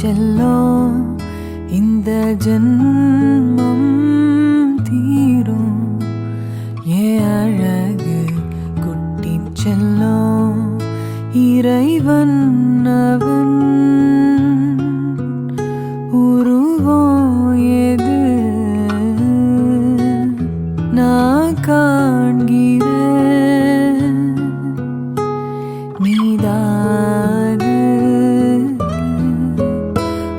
செல்லும் இந்த ஜன்மம் தீரும் ஏன் அழகு குட்டி செல்லும் இறைவன் அவன் உருவம் எது நான் காண்கிறேன் நீதாது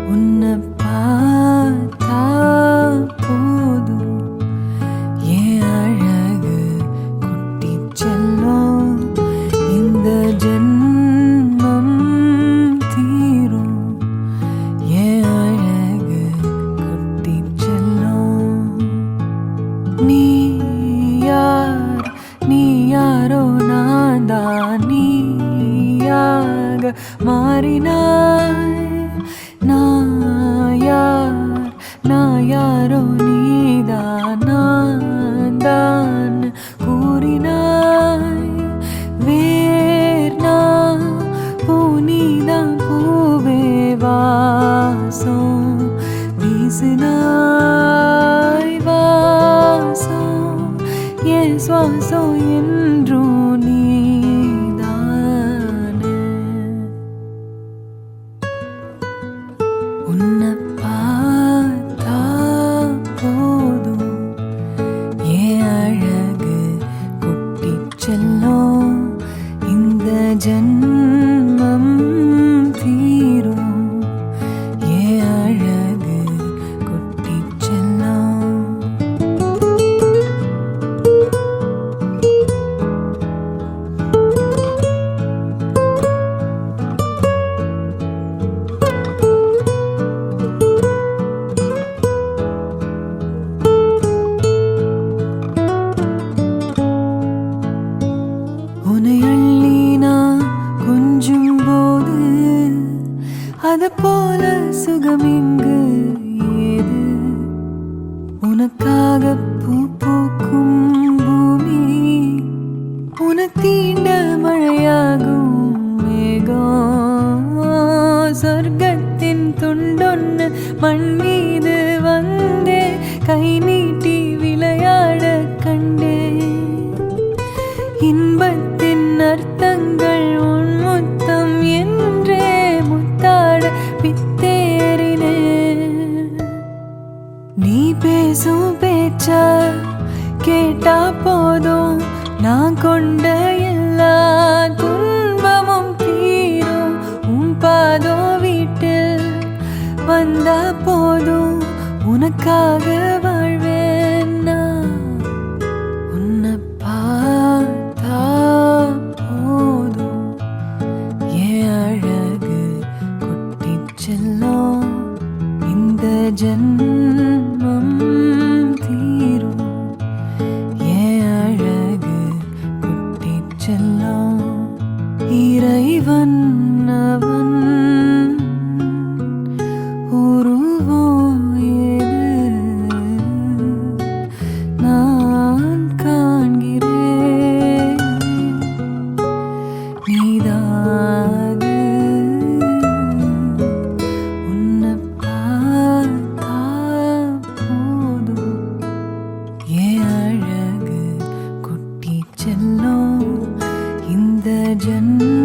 உன்னை பார்த்தா போதும் ஏன் அழகு குட்டி செல்லும் இந்த ஜன்மம் தீரும் ஏன் அழகு குட்டி செல்லும் நீ யாரோ நான் தான் நீயாக மாறினாய் நான் யாரோ நீதான் நான் தான் கூறினாய் வேர்னா பூனிதான் பூவே வாசம் வீசினாய் வாசம் என் சுவாசம் என்றும் நீதானே உன்னை பார்த்தா போதும் ஏன் அழகு குட்டி செல்லும் இந்த ஜன்மம் தீரும் ஏன் அழகு குட்டி செல்லும் உன்னை அள்ளி நான் கொஞ்சும் போது அது போல சுகம் இங்கு ஏது உனக்காக பூ பூக்கும் பூமி உனக்கு தீண்ட மழையாகும் மேகம் சொர்க்கத்தின் துண்டொன்னு மண் மீது வந்தே கை நீட்டி விளையாட கண்டே இன்பத்தின் அர்த்தங்கள் உன் முத்தம் என்றே முத்தாட பித்தேறினே நீ பேசும் பேச்ச கேட்டா போதும் நான் கொண்ட எல்லா துன்பமும் தீரும் உன் பாதோ வீட்டில் வந்தா போதும் உனக்காக வாழ்வேன் நான் உன்னை பார்த்தா போதும் ஏன் அழகு குட்டி செல்லும் இந்த ஜன்மம் தீரும் ஏன் அழகு குட்டி செல்லும் இறைவன் அவன் உருவம் எது நான் காண்கிறேன் நீதாது உன்னை பார்த்தா போதும் ஏன் அழகு குட்டி செல்லும் இந்த ஜன்மம்